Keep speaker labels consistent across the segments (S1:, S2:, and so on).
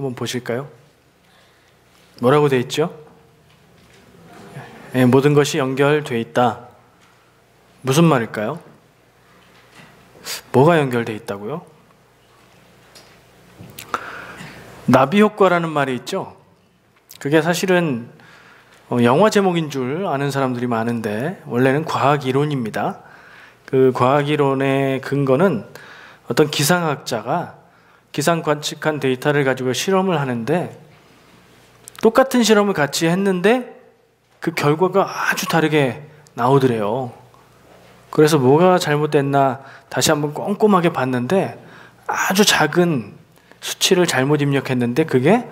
S1: 한번 보실까요? 뭐라고 되어 있죠? 예, 모든 것이 연결되어 있다. 무슨 말일까요? 뭐가 연결되어 있다고요? 나비 효과라는 말이 있죠. 그게 사실은 영화 제목인 줄 아는 사람들이 많은데 원래는 과학 이론입니다. 그 과학 이론의 근거는 어떤 기상학자가 기상 관측한 데이터를 가지고 실험을 하는데 똑같은 실험을 같이 했는데 그 결과가 아주 다르게 나오더래요. 그래서 뭐가 잘못됐나 다시 한번 꼼꼼하게 봤는데 아주 작은 수치를 잘못 입력했는데 그게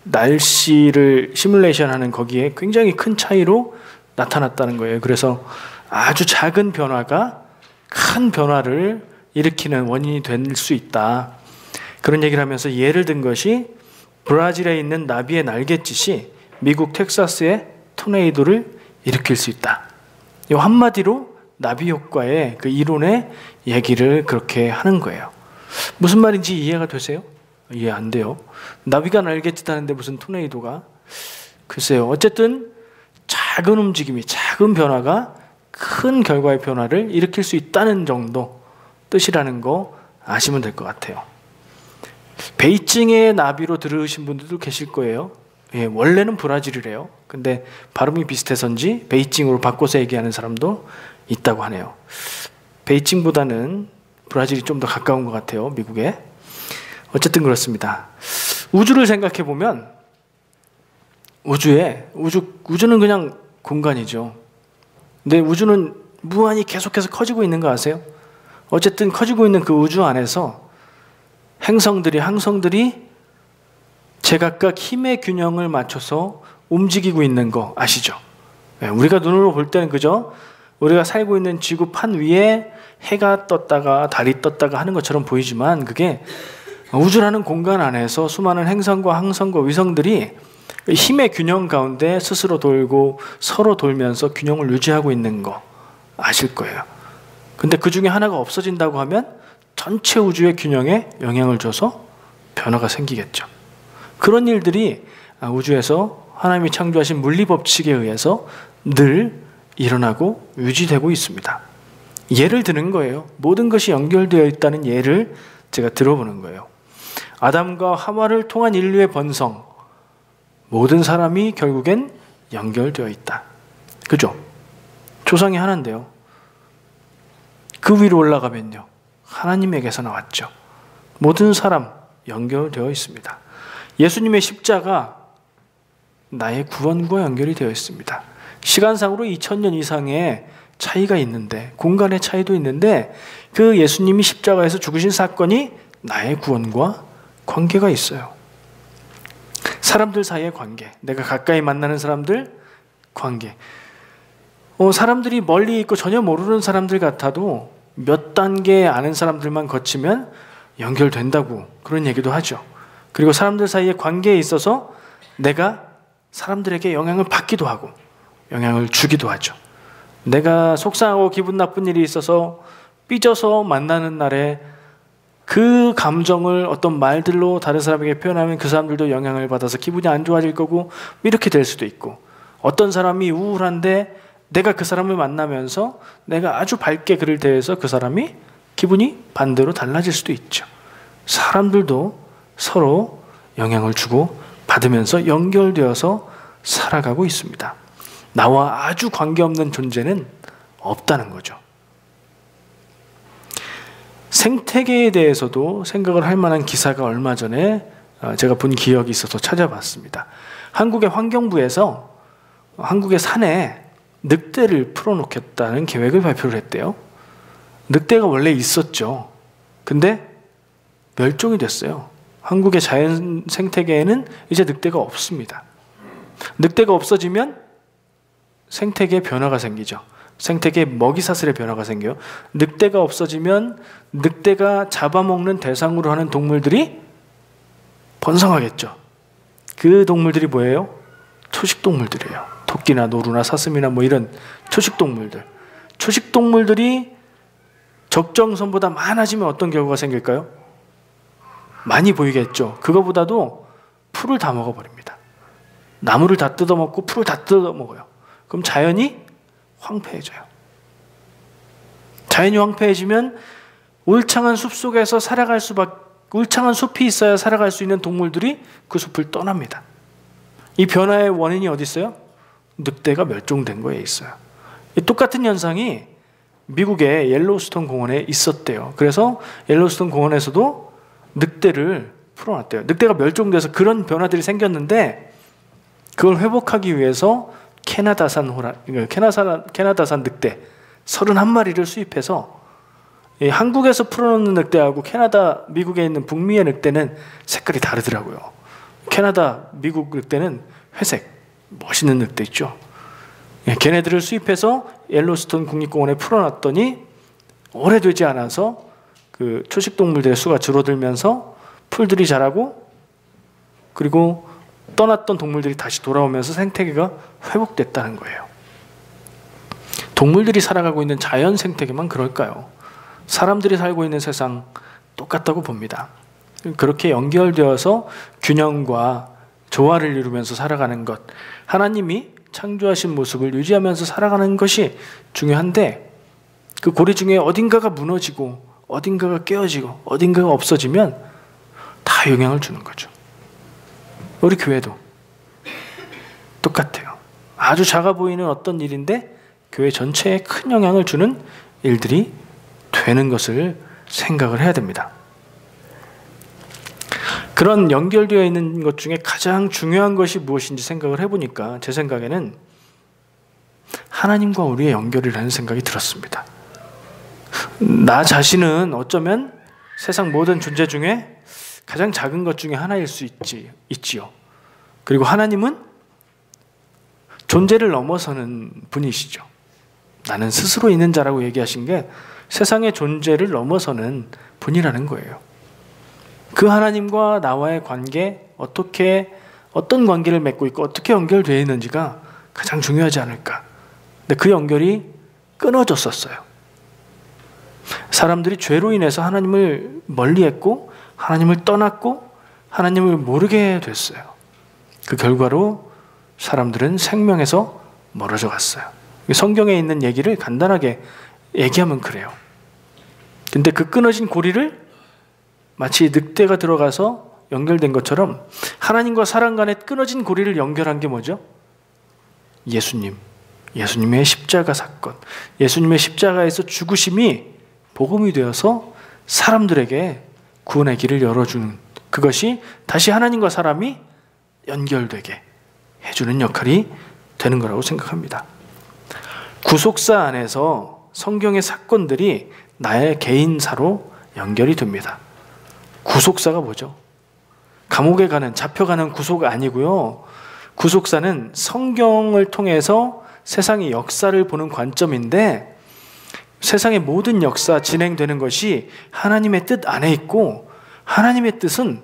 S1: 날씨를 시뮬레이션하는 거기에 굉장히 큰 차이로 나타났다는 거예요. 그래서 아주 작은 변화가 큰 변화를 일으키는 원인이 될 수 있다. 그런 얘기를 하면서 예를 든 것이 브라질에 있는 나비의 날갯짓이 미국 텍사스의 토네이도를 일으킬 수 있다. 이 한마디로 나비 효과의 그 이론의 얘기를 그렇게 하는 거예요. 무슨 말인지 이해가 되세요? 이해 안 돼요. 나비가 날갯짓 하는데 무슨 토네이도가? 글쎄요. 어쨌든 작은 움직임이, 작은 변화가 큰 결과의 변화를 일으킬 수 있다는 정도 뜻이라는 거 아시면 될 것 같아요. 베이징의 나비로 들으신 분들도 계실 거예요. 예, 원래는 브라질이래요. 근데 발음이 비슷해서인지 베이징으로 바꿔서 얘기하는 사람도 있다고 하네요. 베이징보다는 브라질이 좀 더 가까운 것 같아요, 미국에. 어쨌든 그렇습니다. 우주를 생각해 보면 우주는 그냥 공간이죠. 근데 우주는 무한히 계속해서 커지고 있는 거 아세요? 어쨌든 커지고 있는 그 우주 안에서 항성들이 제각각 힘의 균형을 맞춰서 움직이고 있는 거 아시죠? 우리가 눈으로 볼 때는 그죠? 우리가 살고 있는 지구판 위에 해가 떴다가 달이 떴다가 하는 것처럼 보이지만 그게 우주라는 공간 안에서 수많은 행성과 항성과 위성들이 힘의 균형 가운데 스스로 돌고 서로 돌면서 균형을 유지하고 있는 거 아실 거예요. 근데 그 중에 하나가 없어진다고 하면 전체 우주의 균형에 영향을 줘서 변화가 생기겠죠. 그런 일들이 우주에서 하나님이 창조하신 물리법칙에 의해서 늘 일어나고 유지되고 있습니다. 예를 드는 거예요. 모든 것이 연결되어 있다는 예를 제가 들어보는 거예요. 아담과 하와를 통한 인류의 번성, 모든 사람이 결국엔 연결되어 있다. 그죠? 조상이 하나인데요. 그 위로 올라가면요, 하나님에게서 나왔죠. 모든 사람 연결되어 있습니다. 예수님의 십자가 나의 구원과 연결이 되어 있습니다. 시간상으로 2000년 이상의 차이가 있는데, 공간의 차이도 있는데 그 예수님이 십자가에서 죽으신 사건이 나의 구원과 관계가 있어요. 사람들 사이의 관계, 내가 가까이 만나는 사람들 관계. 사람들이 멀리 있고 전혀 모르는 사람들 같아도 몇 단계 아는 사람들만 거치면 연결된다고 그런 얘기도 하죠. 그리고 사람들 사이의 관계에 있어서 내가 사람들에게 영향을 받기도 하고 영향을 주기도 하죠. 내가 속상하고 기분 나쁜 일이 있어서 삐져서 만나는 날에 그 감정을 어떤 말들로 다른 사람에게 표현하면 그 사람들도 영향을 받아서 기분이 안 좋아질 거고 이렇게 될 수도 있고, 어떤 사람이 우울한데 내가 그 사람을 만나면서 내가 아주 밝게 그를 대해서 그 사람이 기분이 반대로 달라질 수도 있죠. 사람들도 서로 영향을 주고 받으면서 연결되어서 살아가고 있습니다. 나와 아주 관계없는 존재는 없다는 거죠. 생태계에 대해서도 생각을 할 만한 기사가 얼마 전에 제가 본 기억이 있어서 찾아봤습니다. 한국의 환경부에서 한국의 산에 늑대를 풀어놓겠다는 계획을 발표를 했대요. 늑대가 원래 있었죠. 근데 멸종이 됐어요. 한국의 자연 생태계에는 이제 늑대가 없습니다. 늑대가 없어지면 생태계에 변화가 생기죠. 생태계 먹이사슬의 변화가 생겨요. 늑대가 없어지면 늑대가 잡아먹는 대상으로 하는 동물들이 번성하겠죠. 그 동물들이 뭐예요? 초식동물들이에요. 토끼나 노루나 사슴이나 뭐 이런 초식동물들. 초식동물들이 적정선보다 많아지면 어떤 결과가 생길까요? 많이 보이겠죠. 그거보다도 풀을 다 먹어버립니다. 나무를 다 뜯어먹고 풀을 다 뜯어먹어요. 그럼 자연이 황폐해져요. 자연이 황폐해지면 울창한 숲 속에서 울창한 숲이 있어야 살아갈 수 있는 동물들이 그 숲을 떠납니다. 이 변화의 원인이 어디 있어요? 늑대가 멸종된 거에 있어요. 이 똑같은 현상이 미국의 옐로우스톤 공원에 있었대요. 그래서 옐로우스톤 공원에서도 늑대를 풀어놨대요. 늑대가 멸종돼서 그런 변화들이 생겼는데 그걸 회복하기 위해서 캐나다산 늑대 31마리를 수입해서 한국에서 풀어놓는 늑대하고 미국에 있는 북미의 늑대는 색깔이 다르더라고요. 미국 늑대는 회색, 멋있는 늑대 있죠. 걔네들을 수입해서 옐로스톤 국립공원에 풀어놨더니 오래되지 않아서 그 초식동물들의 수가 줄어들면서 풀들이 자라고 그리고 떠났던 동물들이 다시 돌아오면서 생태계가 회복됐다는 거예요. 동물들이 살아가고 있는 자연 생태계만 그럴까요? 사람들이 살고 있는 세상 똑같다고 봅니다. 그렇게 연결되어서 균형과 조화를 이루면서 살아가는 것, 하나님이 창조하신 모습을 유지하면서 살아가는 것이 중요한데 그 고리 중에 어딘가가 무너지고 어딘가가 깨어지고 어딘가가 없어지면 다 영향을 주는 거죠. 우리 교회도 똑같아요. 아주 작아 보이는 어떤 일인데 교회 전체에 큰 영향을 주는 일들이 되는 것을 생각을 해야 됩니다. 그런 연결되어 있는 것 중에 가장 중요한 것이 무엇인지 생각을 해보니까 제 생각에는 하나님과 우리의 연결이라는 생각이 들었습니다. 나 자신은 어쩌면 세상 모든 존재 중에 가장 작은 것 중에 하나일 수 있지요. 그리고 하나님은 존재를 넘어서는 분이시죠. 나는 스스로 있는 자라고 얘기하신 게 세상의 존재를 넘어서는 분이라는 거예요. 그 하나님과 나와의 관계, 어떤 관계를 맺고 있고 어떻게 연결되어 있는지가 가장 중요하지 않을까. 근데 그 연결이 끊어졌었어요. 사람들이 죄로 인해서 하나님을 멀리했고 하나님을 떠났고 하나님을 모르게 됐어요. 그 결과로 사람들은 생명에서 멀어져 갔어요. 성경에 있는 얘기를 간단하게 얘기하면 그래요. 근데 그 끊어진 고리를 마치 늑대가 들어가서 연결된 것처럼 하나님과 사람 간의 끊어진 고리를 연결한 게 뭐죠? 예수님의 십자가 사건, 예수님의 십자가에서 죽으심이 복음이 되어서 사람들에게 구원의 길을 열어주는, 그것이 다시 하나님과 사람이 연결되게 해주는 역할이 되는 거라고 생각합니다. 구속사 안에서 성경의 사건들이 나의 개인사로 연결이 됩니다. 구속사가 뭐죠? 감옥에 잡혀가는 구속이 아니고요. 구속사는 성경을 통해서 세상의 역사를 보는 관점인데 세상의 모든 역사 진행되는 것이 하나님의 뜻 안에 있고 하나님의 뜻은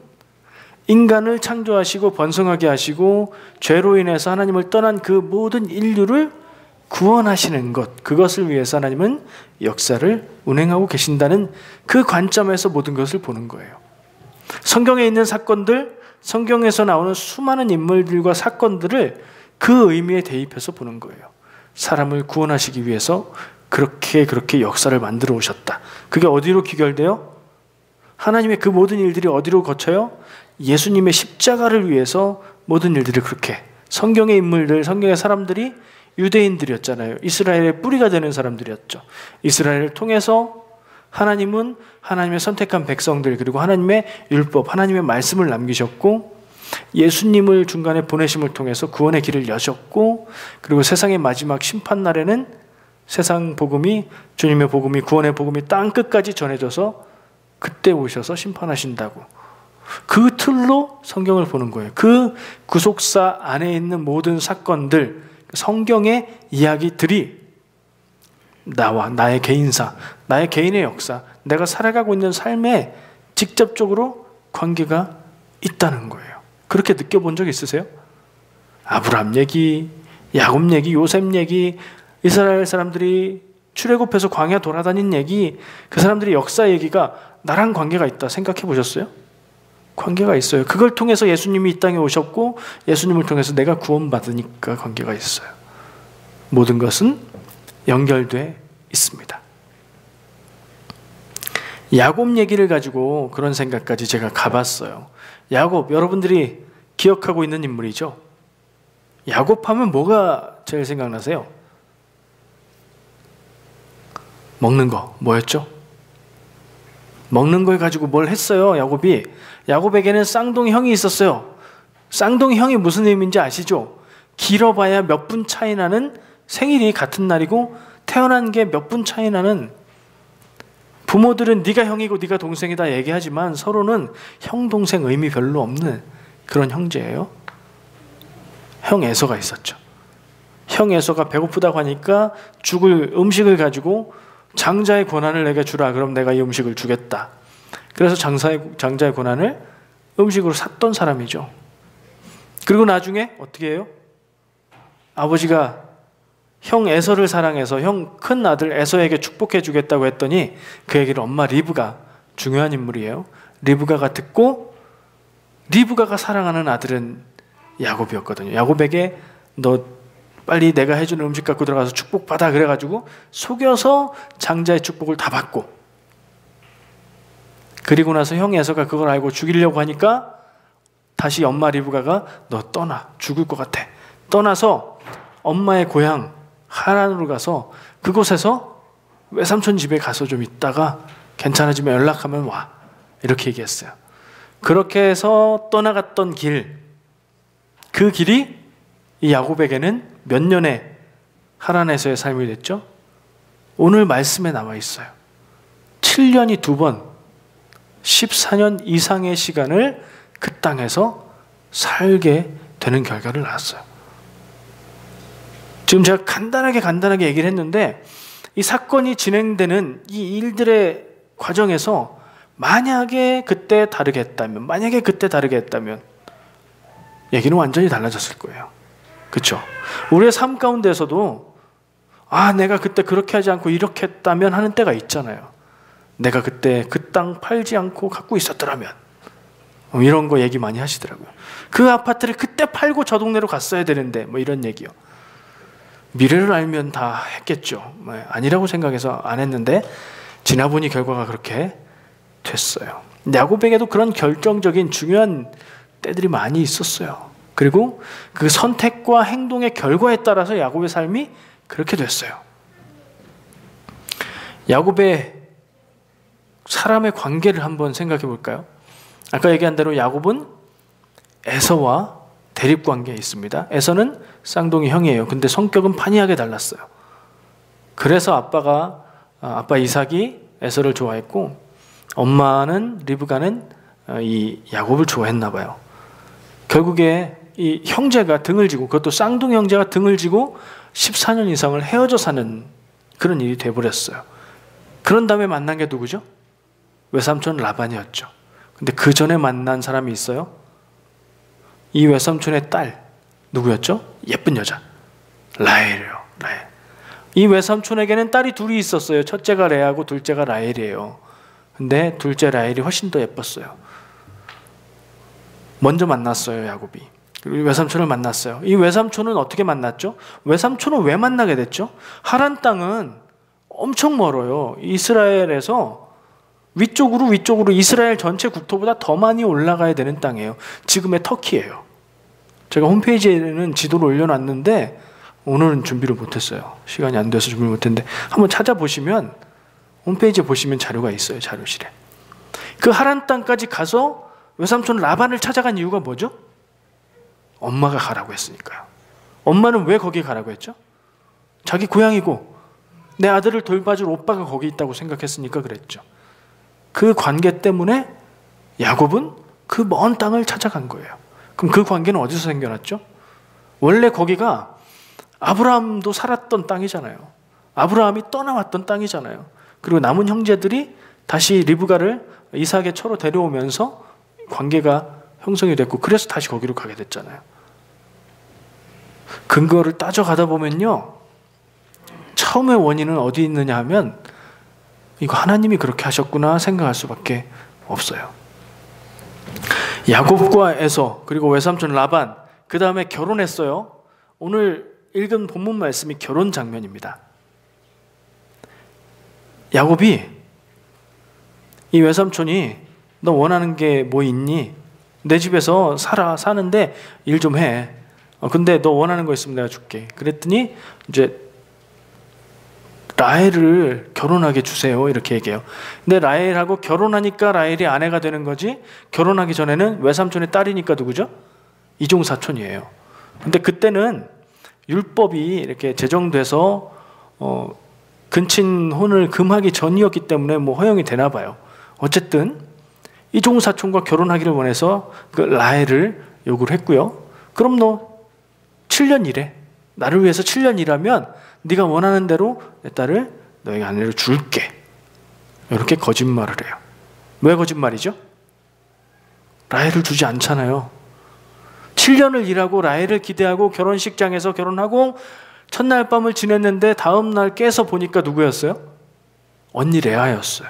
S1: 인간을 창조하시고 번성하게 하시고 죄로 인해서 하나님을 떠난 그 모든 인류를 구원하시는 것, 그것을 위해서 하나님은 역사를 운행하고 계신다는 그 관점에서 모든 것을 보는 거예요. 성경에 있는 사건들, 성경에서 나오는 수많은 인물들과 사건들을 그 의미에 대입해서 보는 거예요. 사람을 구원하시기 위해서 그렇게 역사를 만들어 오셨다. 그게 어디로 귀결돼요? 하나님의 그 모든 일들이 어디로 거쳐요? 예수님의 십자가를 위해서 모든 일들을 그렇게. 성경의 인물들, 성경의 사람들이 유대인들이었잖아요. 이스라엘의 뿌리가 되는 사람들이었죠. 이스라엘을 통해서 하나님은 하나님의 선택한 백성들, 그리고 하나님의 율법, 하나님의 말씀을 남기셨고 예수님을 중간에 보내심을 통해서 구원의 길을 여셨고, 그리고 세상의 마지막 심판날에는 세상 복음이, 주님의 복음이, 구원의 복음이 땅 끝까지 전해져서 그때 오셔서 심판하신다고. 그 틀로 성경을 보는 거예요. 그 구속사 안에 있는 모든 사건들, 성경의 이야기들이 나와 나의 개인사, 나의 개인의 역사, 내가 살아가고 있는 삶에 직접적으로 관계가 있다는 거예요. 그렇게 느껴본 적 있으세요? 아브라함 얘기, 야곱 얘기, 요셉 얘기, 이스라엘 사람들이 출애굽해서 광야 돌아다닌 얘기, 그 사람들의 역사 얘기가 나랑 관계가 있다 생각해 보셨어요? 관계가 있어요. 그걸 통해서 예수님이 이 땅에 오셨고 예수님을 통해서 내가 구원받으니까 관계가 있어요. 모든 것은 연결돼 있습니다. 야곱 얘기를 가지고 그런 생각까지 제가 가봤어요. 야곱, 여러분들이 기억하고 있는 인물이죠. 야곱 하면 뭐가 제일 생각나세요? 먹는 거 뭐였죠? 먹는 걸 가지고 뭘 했어요, 야곱이? 야곱에게는 쌍둥이 형이 있었어요. 쌍둥이 형이 무슨 의미인지 아시죠? 길어봐야 몇 분 차이 나는, 생일이 같은 날이고 태어난 게 몇 분 차이 나는, 부모들은 네가 형이고 네가 동생이다 얘기하지만 서로는 형 동생 의미 별로 없는 그런 형제예요. 형 에서가 있었죠. 형 에서가 배고프다고 하니까 죽을 음식을 가지고 장자의 권한을 내게 주라. 그럼 내가 이 음식을 주겠다. 그래서 장자의 권한을 음식으로 샀던 사람이죠. 그리고 나중에 어떻게 해요? 아버지가 형 에서를 사랑해서 형 큰 아들 에서에게 축복해 주겠다고 했더니 그 얘기를 엄마 리브가, 중요한 인물이에요, 리브가가 듣고, 리브가가 사랑하는 아들은 야곱이었거든요. 야곱에게 너 빨리 내가 해주는 음식 갖고 들어가서 축복받아 그래가지고 속여서 장자의 축복을 다 받고, 그리고 나서 형 에서가 그걸 알고 죽이려고 하니까 다시 엄마 리브가가 너 떠나, 죽을 것 같아, 떠나서 엄마의 고향 하란으로 가서 그곳에서 외삼촌 집에 가서 좀 있다가 괜찮아지면 연락하면 와, 이렇게 얘기했어요. 그렇게 해서 떠나갔던 길, 그 길이 이 야곱에게는 몇 년의 하란에서의 삶이 됐죠? 오늘 말씀에 나와 있어요. 7년이 2번, 14년 이상의 시간을 그 땅에서 살게 되는 결과를 낳았어요. 지금 제가 간단하게 얘기를 했는데 이 사건이 진행되는 이 일들의 과정에서 만약에 그때 다르게 했다면 얘기는 완전히 달라졌을 거예요. 그렇죠? 우리의 삶 가운데서도 내가 그때 그렇게 하지 않고 이렇게 했다면 하는 때가 있잖아요. 내가 그때 그 땅 팔지 않고 갖고 있었더라면, 이런 거 얘기 많이 하시더라고요. 그 아파트를 그때 팔고 저 동네로 갔어야 되는데, 이런 얘기요. 미래를 알면 다 했겠죠. 아니라고 생각해서 안 했는데 지나보니 결과가 그렇게 됐어요. 야곱에게도 그런 결정적인 중요한 때들이 많이 있었어요. 그리고 그 선택과 행동의 결과에 따라서 야곱의 삶이 그렇게 됐어요. 야곱의 사람의 관계를 한번 생각해 볼까요? 아까 얘기한 대로 야곱은 에서와 대립관계에 있습니다. 에서는 쌍둥이 형이에요. 근데 성격은 판이하게 달랐어요. 그래서 아빠 이삭이 에서를 좋아했고 엄마는 리브가는 이 야곱을 좋아했나 봐요. 결국에 이 형제가 등을 지고, 그것도 쌍둥이 형제가 등을 지고 14년 이상을 헤어져 사는 그런 일이 돼버렸어요. 그런 다음에 만난 게 누구죠? 외삼촌 라반이었죠. 근데 그 전에 만난 사람이 있어요. 이 외삼촌의 딸 누구였죠? 예쁜 여자 라헬이에요. 라헬. 이 외삼촌에게는 딸이 둘이 있었어요. 첫째가 레아고 둘째가 라헬이에요. 근데 둘째 라헬이 훨씬 더 예뻤어요. 먼저 만났어요, 야곱이. 그리고 외삼촌을 만났어요. 이 외삼촌은 어떻게 만났죠? 외삼촌은 왜 만나게 됐죠? 하란 땅은 엄청 멀어요. 이스라엘에서 위쪽으로 이스라엘 전체 국토보다 더 많이 올라가야 되는 땅이에요. 지금의 터키예요. 제가 홈페이지에는 지도를 올려놨는데 오늘은 준비를 못했어요. 시간이 안 돼서 준비를 못했는데 한번 찾아보시면 홈페이지에 보시면 자료가 있어요. 자료실에. 그 하란 땅까지 가서 외삼촌 라반을 찾아간 이유가 뭐죠? 엄마가 가라고 했으니까요. 엄마는 왜 거기 가라고 했죠? 자기 고향이고 내 아들을 돌봐줄 오빠가 거기 있다고 생각했으니까 그랬죠. 그 관계 때문에 야곱은 그 먼 땅을 찾아간 거예요. 그럼 그 관계는 어디서 생겨났죠? 원래 거기가 아브라함도 살았던 땅이잖아요. 아브라함이 떠나왔던 땅이잖아요. 그리고 남은 형제들이 다시 리브가를 이삭의 처로 데려오면서 관계가 형성이 됐고, 그래서 다시 거기로 가게 됐잖아요. 근거를 따져가다 보면요, 처음의 원인은 어디 있느냐 하면 이거 하나님이 그렇게 하셨구나 생각할 수밖에 없어요. 야곱과 에서 그리고 외삼촌 라반, 그 다음에 결혼했어요. 오늘 읽은 본문 말씀이 결혼 장면입니다. 야곱이 이 외삼촌이 너 원하는 게 뭐 있니? 내 집에서 사는데 일 좀 해. 근데 너 원하는 거 있으면 내가 줄게. 그랬더니 이제 라헬을 결혼하게 주세요. 이렇게 얘기해요. 근데 라헬하고 결혼하니까 라헬이 아내가 되는 거지, 결혼하기 전에는 외삼촌의 딸이니까 누구죠? 이종사촌이에요. 근데 그때는 율법이 이렇게 제정돼서 근친혼을 금하기 전이었기 때문에 뭐 허용이 되나 봐요. 어쨌든 이종사촌과 결혼하기를 원해서 그 라헬을 요구를 했고요. 그럼 너 7년 일해. 나를 위해서 7년 일하면 네가 원하는 대로 내 딸을 너에게 아내로 줄게. 이렇게 거짓말을 해요. 왜 거짓말이죠? 라헬을 주지 않잖아요. 7년을 일하고 라헬을 기대하고 결혼식장에서 결혼하고 첫날 밤을 지냈는데 다음 날 깨서 보니까 누구였어요? 언니 레아였어요.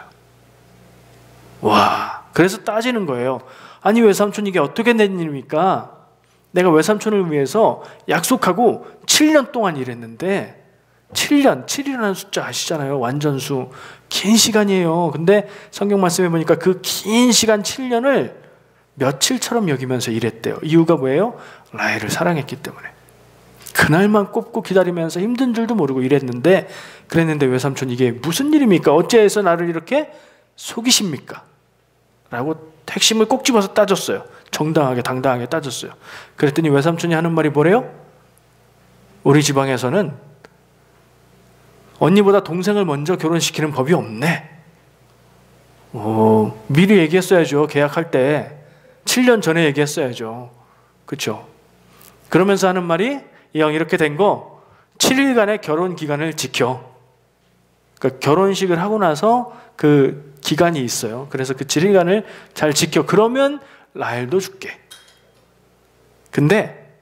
S1: 와, 그래서 따지는 거예요. 아니 외삼촌 이게 어떻게 된 일입니까? 내가 외삼촌을 위해서 약속하고 7년 동안 일했는데 7년, 7이라는 숫자 아시잖아요. 완전수. 긴 시간이에요. 근데 성경 말씀해 보니까 그 긴 시간 7년을 며칠처럼 여기면서 일했대요. 이유가 뭐예요? 라헬을 사랑했기 때문에. 그날만 꼽고 기다리면서 힘든 줄도 모르고 일했는데, 그랬는데 외삼촌 이게 무슨 일입니까? 어째서 나를 이렇게 속이십니까? 라고 핵심을 꼭 집어서 따졌어요. 정당하게 당당하게 따졌어요. 그랬더니 외삼촌이 하는 말이 뭐래요? 우리 지방에서는 언니보다 동생을 먼저 결혼시키는 법이 없네. 미리 얘기했어야죠. 계약할 때 7년 전에 얘기했어야죠. 그렇죠? 그러면서 하는 말이, 형 이렇게 된 거 7일간의 결혼 기간을 지켜. 그러니까 결혼식을 하고 나서 그 기간이 있어요. 그래서 그 7일간을 잘 지켜. 그러면 라헬도 줄게. 근데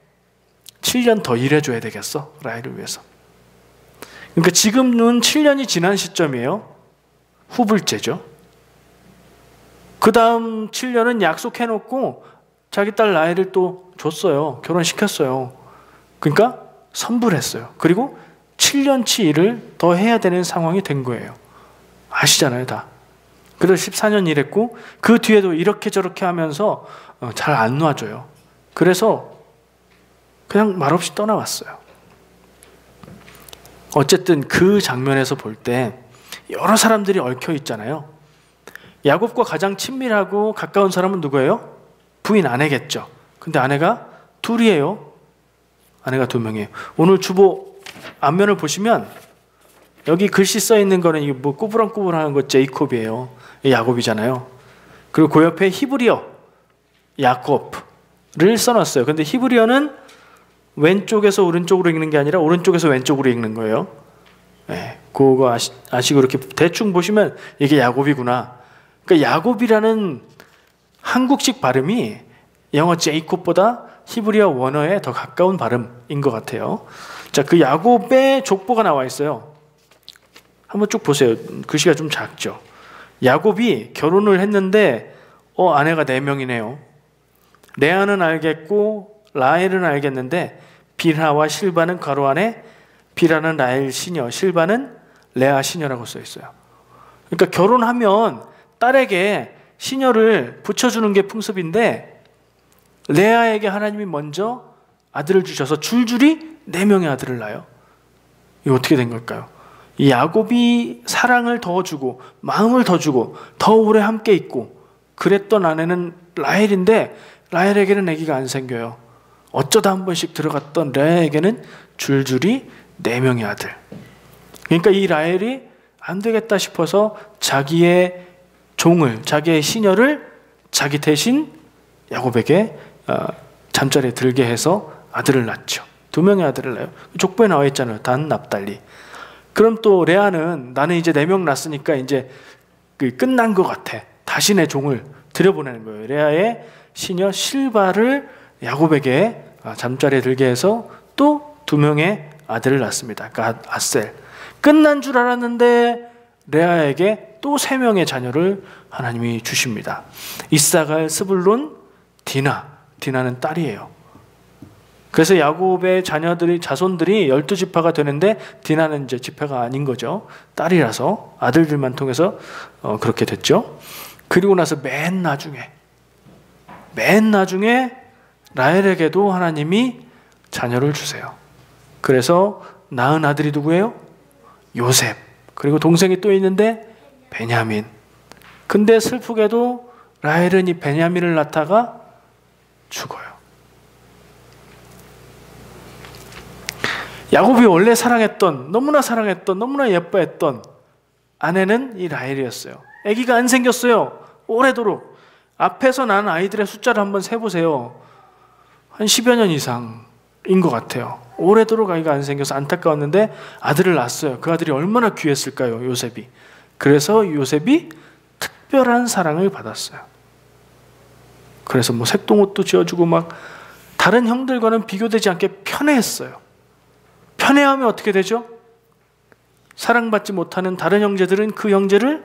S1: 7년 더 일해줘야 되겠어. 라헬을 위해서. 그러니까 지금은 7년이 지난 시점이에요. 후불제죠. 그 다음 7년은 약속해놓고 자기 딸 라헬을 또 줬어요. 결혼시켰어요. 그러니까 선불했어요. 그리고 7년치 일을 더 해야 되는 상황이 된 거예요. 아시잖아요, 다. 그래서 14년 일했고 그 뒤에도 이렇게 저렇게 하면서 잘 안 놔줘요. 그래서 그냥 말없이 떠나왔어요. 어쨌든 그 장면에서 볼 때 여러 사람들이 얽혀 있잖아요. 야곱과 가장 친밀하고 가까운 사람은 누구예요? 부인 아내겠죠. 근데 아내가 둘이에요. 아내가 2명이에요. 오늘 주보 앞면을 보시면 여기 글씨 써 있는 거는 이게 뭐 꾸불렁꾸불하는 거 제이콥이에요. 야곱이잖아요. 그리고 그 옆에 히브리어 야곱을 써놨어요. 근데 히브리어는 왼쪽에서 오른쪽으로 읽는 게 아니라 오른쪽에서 왼쪽으로 읽는 거예요. 네, 그거 아시고 이렇게 대충 보시면 이게 야곱이구나. 그러니까 야곱이라는 한국식 발음이 영어 제이콥보다 히브리어 원어에 더 가까운 발음인 것 같아요. 자, 그 야곱의 족보가 나와 있어요. 한번 쭉 보세요. 글씨가 좀 작죠. 야곱이 결혼을 했는데 아내가 4명이네요. 레아는 알겠고 라헬은 알겠는데 빌하와 실바는 괄호 안에 빌하는 라헬 시녀, 실바는 레아 시녀라고 써 있어요. 그러니까 결혼하면 딸에게 시녀를 붙여주는 게 풍습인데 레아에게 하나님이 먼저 아들을 주셔서 줄줄이 4명의 아들을 낳아요. 이거 어떻게 된 걸까요? 이 야곱이 사랑을 더 주고 마음을 더 주고 더 오래 함께 있고 그랬던 아내는 라헬인데 라헬에게는 아기가 안 생겨요. 어쩌다 한 번씩 들어갔던 레아에게는 줄줄이 4명의 아들. 그러니까 이 라헬이 안 되겠다 싶어서 자기의 종을, 자기의 시녀를 자기 대신 야곱에게 잠자리에 들게 해서 아들을 낳죠. 2명의 아들을 낳아요. 족보에 나와 있잖아요. 단, 납달리. 그럼 또 레아는 나는 이제 4명 낳았으니까 이제 끝난 것 같아. 다시 내 종을 들여보내는 거예요. 레아의 시녀 실바를 야곱에게 잠자리에 들게 해서 또 2명의 아들을 낳습니다. 갓, 아셀. 끝난 줄 알았는데 레아에게 또 3명의 자녀를 하나님이 주십니다. 이사갈, 스불론, 디나는 딸이에요. 그래서 야곱의 자손들이 12지파가 되는데 디나는 이제 지파가 아닌 거죠. 딸이라서 아들들만 통해서 그렇게 됐죠. 그리고 나서 맨 나중에 라헬에게도 하나님이 자녀를 주세요. 그래서 낳은 아들이 누구예요? 요셉. 그리고 동생이 또 있는데 베냐민. 근데 슬프게도 라헬은 이 베냐민을 낳다가 죽어요. 야곱이 원래 너무나 사랑했던, 너무나 예뻐했던 아내는 이 라헬이었어요. 아기가 안 생겼어요. 오래도록. 앞에서 낳은 아이들의 숫자를 한번 세보세요. 한 10여 년 이상인 것 같아요. 오래도록 아이가 안 생겨서 안타까웠는데 아들을 낳았어요. 그 아들이 얼마나 귀했을까요? 요셉이. 그래서 요셉이 특별한 사랑을 받았어요. 그래서 뭐 색동옷도 지어주고 막 다른 형들과는 비교되지 않게 편애했어요. 편애하면 어떻게 되죠? 사랑받지 못하는 다른 형제들은 그 형제를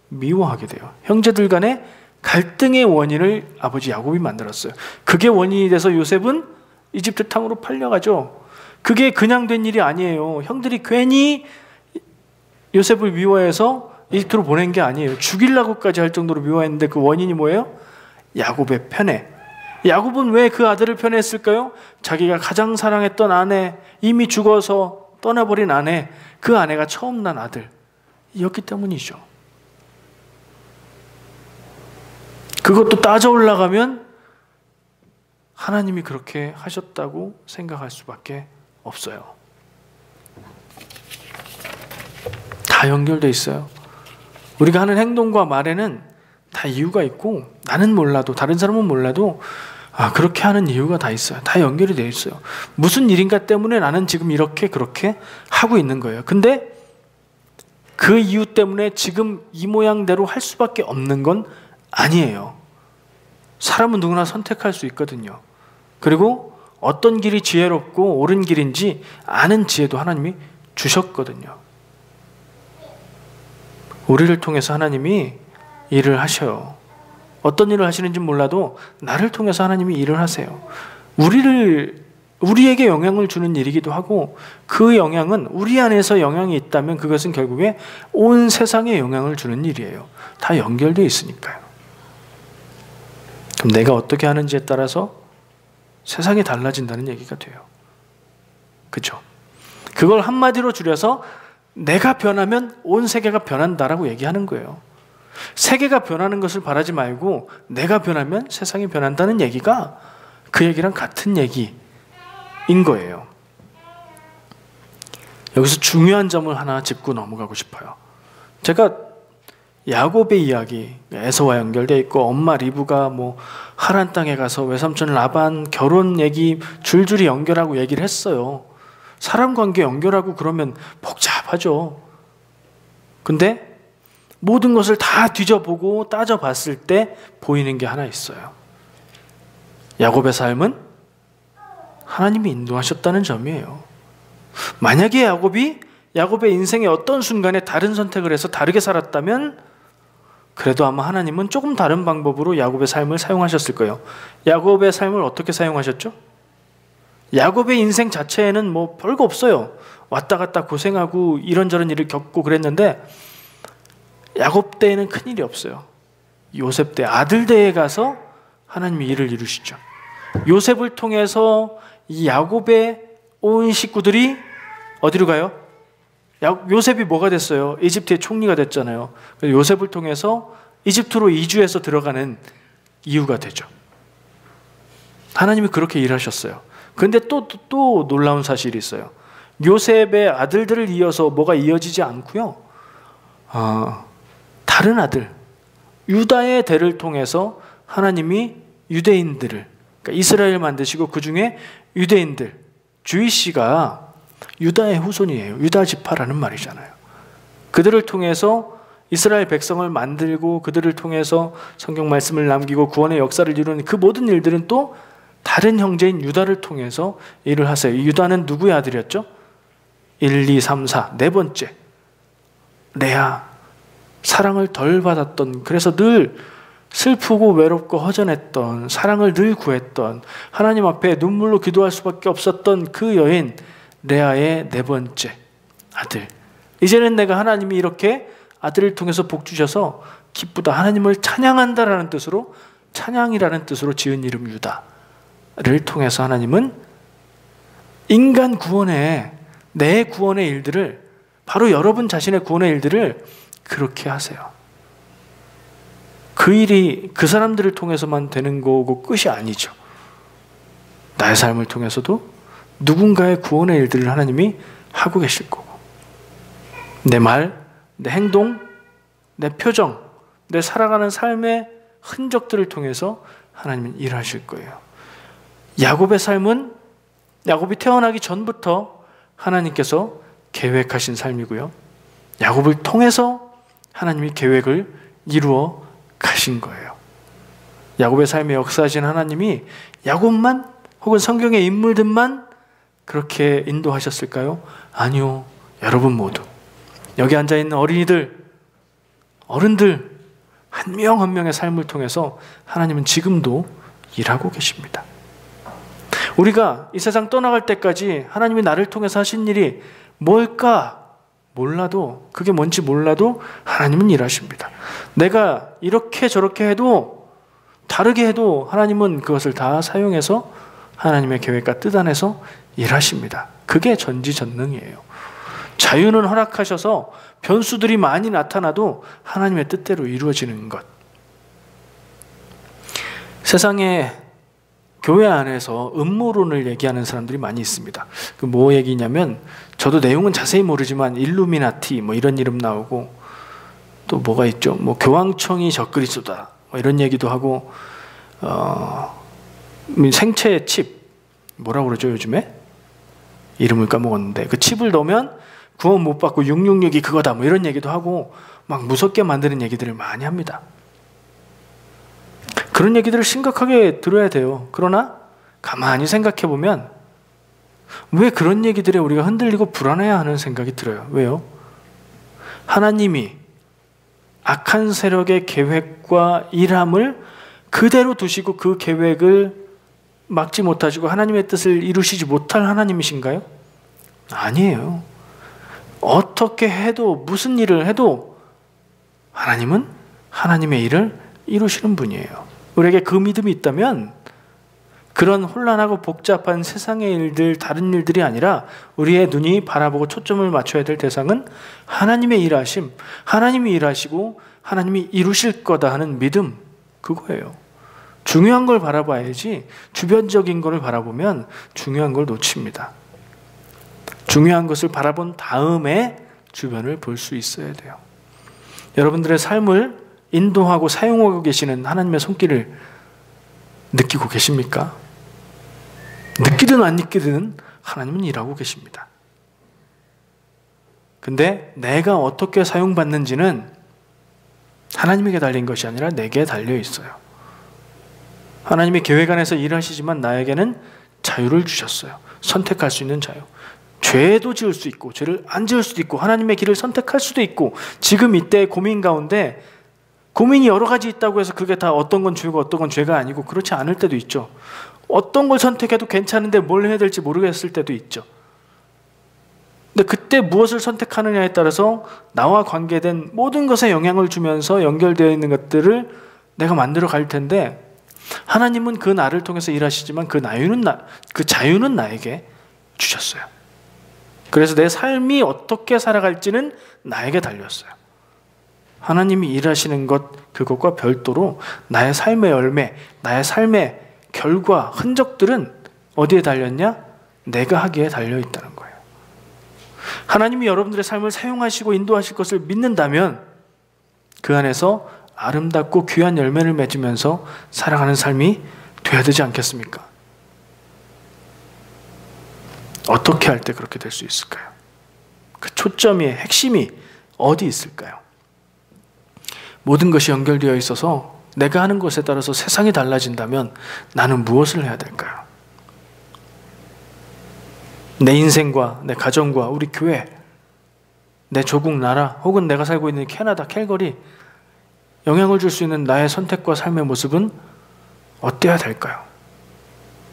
S1: 미워하게 돼요. 형제들 간의 갈등의 원인을 아버지 야곱이 만들었어요. 그게 원인이 돼서 요셉은 이집트 땅으로 팔려가죠. 그게 그냥 된 일이 아니에요. 형들이 괜히 요셉을 미워해서 이집트로 보낸 게 아니에요. 죽이려고까지 할 정도로 미워했는데 그 원인이 뭐예요? 야곱의 편애. 야곱은 왜 그 아들을 편애했을까요? 자기가 가장 사랑했던 아내, 이미 죽어서 떠나버린 아내, 그 아내가 처음 난 아들이었기 때문이죠. 그것도 따져 올라가면 하나님이 그렇게 하셨다고 생각할 수밖에 없어요. 다 연결돼 있어요. 우리가 하는 행동과 말에는 다 이유가 있고 나는 몰라도 다른 사람은 몰라도 그렇게 하는 이유가 다 있어요. 다 연결이 되어 있어요. 무슨 일인가 때문에 나는 지금 이렇게 그렇게 하고 있는 거예요. 근데 그 이유 때문에 지금 이 모양대로 할 수밖에 없는 건 아니에요. 사람은 누구나 선택할 수 있거든요. 그리고 어떤 길이 지혜롭고 옳은 길인지 아는 지혜도 하나님이 주셨거든요. 우리를 통해서 하나님이 일을 하셔요. 어떤 일을 하시는지 몰라도 나를 통해서 하나님이 일을 하세요. 우리에게 영향을 주는 일이기도 하고 그 영향은 우리 안에서 영향이 있다면 그것은 결국에 온 세상에 영향을 주는 일이에요. 다 연결되어 있으니까요. 그럼 내가 어떻게 하는지에 따라서 세상이 달라진다는 얘기가 돼요. 그렇죠? 그걸 한마디로 줄여서 내가 변하면 온 세계가 변한다라고 얘기하는 거예요. 세계가 변하는 것을 바라지 말고 내가 변하면 세상이 변한다는 얘기가 그 얘기랑 같은 얘기인 거예요. 여기서 중요한 점을 하나 짚고 넘어가고 싶어요. 제가 야곱의 이야기, 에서와 연결되어 있고 엄마 리브가 뭐 하란 땅에 가서 외삼촌 라반 결혼 얘기 줄줄이 연결하고 얘기를 했어요. 사람 관계 연결하고 그러면 복잡하죠. 근데 모든 것을 다 뒤져보고 따져봤을 때 보이는 게 하나 있어요. 야곱의 삶은 하나님이 인도하셨다는 점이에요. 만약에 야곱의 인생의 어떤 순간에 다른 선택을 해서 다르게 살았다면 그래도 아마 하나님은 조금 다른 방법으로 야곱의 삶을 사용하셨을 거예요. 야곱의 삶을 어떻게 사용하셨죠? 야곱의 인생 자체에는 뭐 별거 없어요. 왔다 갔다 고생하고 이런저런 일을 겪고 그랬는데 야곱 때에는 큰일이 없어요. 요셉 때 아들 때에 가서 하나님이 일을 이루시죠. 요셉을 통해서 이 야곱의 온 식구들이 어디로 가요? 요셉이 뭐가 됐어요? 이집트의 총리가 됐잖아요. 요셉을 통해서 이집트로 이주해서 들어가는 이유가 되죠. 하나님이 그렇게 일하셨어요. 그런데 또 놀라운 사실이 있어요. 요셉의 아들들을 이어서 뭐가 이어지지 않고요. 다른 아들, 유다의 대를 통해서 하나님이 유대인들을, 그러니까 이스라엘 만드시고 그 중에 유대인들, 주이시가 유다의 후손이에요. 유다 지파라는 말이잖아요. 그들을 통해서 이스라엘 백성을 만들고 그들을 통해서 성경 말씀을 남기고 구원의 역사를 이루는 그 모든 일들은 또 다른 형제인 유다를 통해서 일을 하세요. 유다는 누구의 아들이었죠? 1, 2, 3, 4, 네 번째 레아, 사랑을 덜 받았던, 그래서 늘 슬프고 외롭고 허전했던, 사랑을 늘 구했던, 하나님 앞에 눈물로 기도할 수밖에 없었던 그 여인 레아의 네 번째 아들. 이제는 내가 하나님이 이렇게 아들을 통해서 복 주셔서 기쁘다, 하나님을 찬양한다라는 뜻으로, 찬양이라는 뜻으로 지은 이름 유다를 통해서 하나님은 인간 구원의, 내 구원의 일들을, 바로 여러분 자신의 구원의 일들을 그렇게 하세요. 그 일이 그 사람들을 통해서만 되는 거고 끝이 아니죠. 나의 삶을 통해서도 누군가의 구원의 일들을 하나님이 하고 계실 거고, 내 말, 내 행동, 내 표정, 내 살아가는 삶의 흔적들을 통해서 하나님은 일하실 거예요. 야곱의 삶은 야곱이 태어나기 전부터 하나님께서 계획하신 삶이고요, 야곱을 통해서 하나님이 계획을 이루어 가신 거예요. 야곱의 삶에 역사하신 하나님이 야곱만 혹은 성경의 인물들만 그렇게 인도하셨을까요? 아니요. 여러분 모두, 여기 앉아있는 어린이들, 어른들 한 명 한 명의 삶을 통해서 하나님은 지금도 일하고 계십니다. 우리가 이 세상 떠나갈 때까지 하나님이 나를 통해서 하신 일이 뭘까 몰라도, 그게 뭔지 몰라도 하나님은 일하십니다. 내가 이렇게 저렇게 해도, 다르게 해도 하나님은 그것을 다 사용해서 하나님의 계획과 뜻 안에서 일하십니다. 그게 전지전능이에요. 자유는 허락하셔서 변수들이 많이 나타나도 하나님의 뜻대로 이루어지는 것. 세상에 교회 안에서 음모론을 얘기하는 사람들이 많이 있습니다. 그 뭐 얘기냐면, 저도 내용은 자세히 모르지만 일루미나티 뭐 이런 이름 나오고, 또 뭐가 있죠? 뭐 교황청이 적그리스도다 뭐 이런 얘기도 하고, 생체 칩 뭐라고 그러죠 요즘에? 이름을 까먹었는데, 그 칩을 넣으면 구원 못 받고 666이 그거다 뭐 이런 얘기도 하고, 막 무섭게 만드는 얘기들을 많이 합니다. 그런 얘기들을 심각하게 들어야 돼요. 그러나 가만히 생각해 보면 왜 그런 얘기들에 우리가 흔들리고 불안해야 하는 생각이 들어요. 왜요? 하나님이 악한 세력의 계획과 일함을 그대로 두시고 그 계획을 막지 못하시고 하나님의 뜻을 이루시지 못할 하나님이신가요? 아니에요. 어떻게 해도, 무슨 일을 해도 하나님은 하나님의 일을 이루시는 분이에요. 우리에게 그 믿음이 있다면 그런 혼란하고 복잡한 세상의 일들, 다른 일들이 아니라 우리의 눈이 바라보고 초점을 맞춰야 될 대상은 하나님의 일하심, 하나님이 일하시고 하나님이 이루실 거다 하는 믿음, 그거예요. 중요한 걸 바라봐야지 주변적인 걸 바라보면 중요한 걸 놓칩니다. 중요한 것을 바라본 다음에 주변을 볼 수 있어야 돼요. 여러분들의 삶을 인도하고 사용하고 계시는 하나님의 손길을 느끼고 계십니까? 느끼든 안 느끼든 하나님은 일하고 계십니다. 근데 내가 어떻게 사용받는지는 하나님에게 달린 것이 아니라 내게 달려 있어요. 하나님의 계획 안에서 일하시지만 나에게는 자유를 주셨어요. 선택할 수 있는 자유. 죄도 지을 수 있고 죄를 안 지을 수도 있고 하나님의 길을 선택할 수도 있고, 지금 이때 고민 가운데 고민이 여러 가지 있다고 해서 그게 다 어떤 건 죄고 어떤 건 죄가 아니고 그렇지 않을 때도 있죠. 어떤 걸 선택해도 괜찮은데 뭘 해야 될지 모르겠을 때도 있죠. 근데 그때 무엇을 선택하느냐에 따라서 나와 관계된 모든 것에 영향을 주면서 연결되어 있는 것들을 내가 만들어 갈 텐데, 하나님은 그 나를 통해서 일하시지만 그 자유는 나에게 주셨어요. 그래서 내 삶이 어떻게 살아갈지는 나에게 달렸어요. 하나님이 일하시는 것, 그것과 별도로 나의 삶의 열매, 나의 삶의 결과, 흔적들은 어디에 달렸냐? 내가 하기에 달려있다는 거예요. 하나님이 여러분들의 삶을 사용하시고 인도하실 것을 믿는다면 그 안에서 아름답고 귀한 열매를 맺으면서 살아가는 삶이 돼야 되지 않겠습니까? 어떻게 할 때 그렇게 될 수 있을까요? 그 초점이, 핵심이 어디 있을까요? 모든 것이 연결되어 있어서 내가 하는 것에 따라서 세상이 달라진다면 나는 무엇을 해야 될까요? 내 인생과 내 가정과 우리 교회, 내 조국 나라, 혹은 내가 살고 있는 캐나다, 캘거리, 영향을 줄 수 있는 나의 선택과 삶의 모습은 어때야 될까요?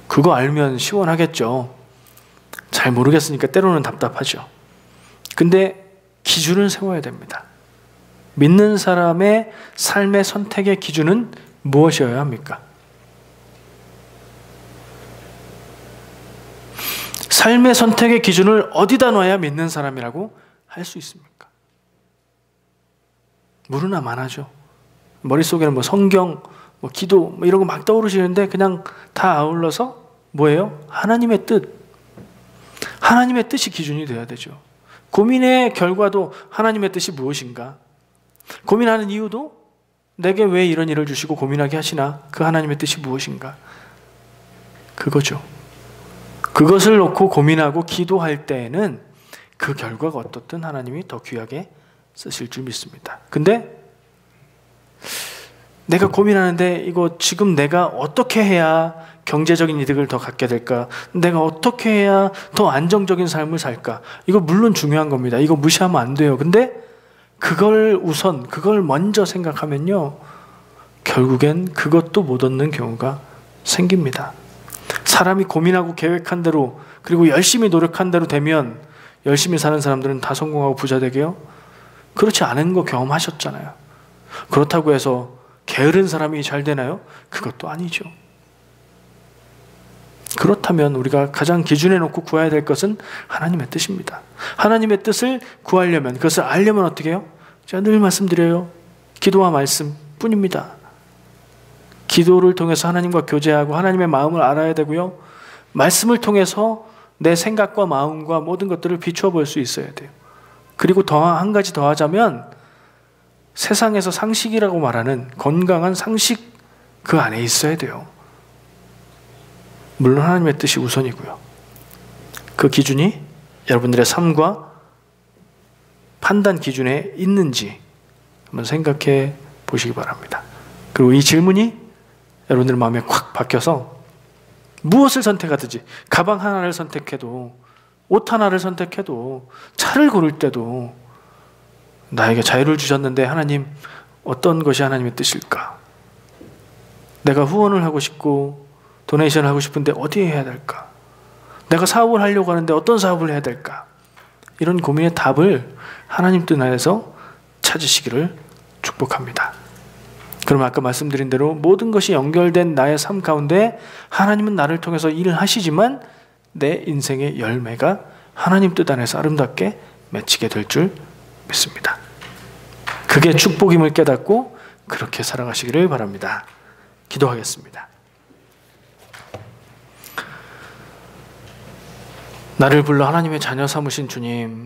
S1: 그거 알면 시원하겠죠. 잘 모르겠으니까 때로는 답답하죠. 근데 기준을 세워야 됩니다. 믿는 사람의 삶의 선택의 기준은 무엇이어야 합니까? 삶의 선택의 기준을 어디다 놔야 믿는 사람이라고 할 수 있습니까? 모르나 마나죠. 머릿속에는 뭐 성경, 뭐 기도, 뭐 이런 거 막 떠오르시는데 그냥 다 아울러서 뭐예요? 하나님의 뜻. 하나님의 뜻이 기준이 되어야 되죠. 고민의 결과도 하나님의 뜻이 무엇인가? 고민하는 이유도 내게 왜 이런 일을 주시고 고민하게 하시나? 그 하나님의 뜻이 무엇인가? 그거죠. 그것을 놓고 고민하고 기도할 때에는 그 결과가 어떻든 하나님이 더 귀하게 쓰실 줄 믿습니다. 근데 내가 고민하는데 이거 지금 내가 어떻게 해야 경제적인 이득을 더 갖게 될까? 내가 어떻게 해야 더 안정적인 삶을 살까? 이거 물론 중요한 겁니다. 이거 무시하면 안 돼요. 근데 그걸 먼저 생각하면요, 결국엔 그것도 못 얻는 경우가 생깁니다. 사람이 고민하고 계획한 대로, 그리고 열심히 노력한 대로 되면 열심히 사는 사람들은 다 성공하고 부자 되게요? 그렇지 않은 거 경험하셨잖아요. 그렇다고 해서 게으른 사람이 잘 되나요? 그것도 아니죠. 그렇다면 우리가 가장 기준에 놓고 구해야 될 것은 하나님의 뜻입니다. 하나님의 뜻을 구하려면, 그것을 알려면 어떻게 해요? 제가 늘 말씀드려요. 기도와 말씀 뿐입니다. 기도를 통해서 하나님과 교제하고 하나님의 마음을 알아야 되고요. 말씀을 통해서 내 생각과 마음과 모든 것들을 비추어 볼 수 있어야 돼요. 그리고 한 가지 더 하자면, 세상에서 상식이라고 말하는 건강한 상식, 그 안에 있어야 돼요. 물론 하나님의 뜻이 우선이고요. 그 기준이 여러분들의 삶과 판단 기준에 있는지 한번 생각해 보시기 바랍니다. 그리고 이 질문이 여러분들 마음에 콱 박혀서 무엇을 선택하든지, 가방 하나를 선택해도, 옷 하나를 선택해도, 차를 고를 때도 나에게 자유를 주셨는데 하나님, 어떤 것이 하나님의 뜻일까? 내가 후원을 하고 싶고 도네이션을 하고 싶은데 어디에 해야 될까? 내가 사업을 하려고 하는데 어떤 사업을 해야 될까? 이런 고민의 답을 하나님 뜻 안에서 찾으시기를 축복합니다. 그럼 아까 말씀드린 대로 모든 것이 연결된 나의 삶 가운데 하나님은 나를 통해서 일을 하시지만 내 인생의 열매가 하나님 뜻 안에서 아름답게 맺히게 될 줄 믿습니다. 그게 축복임을 깨닫고 그렇게 살아가시기를 바랍니다. 기도하겠습니다. 나를 불러 하나님의 자녀 삼으신 주님,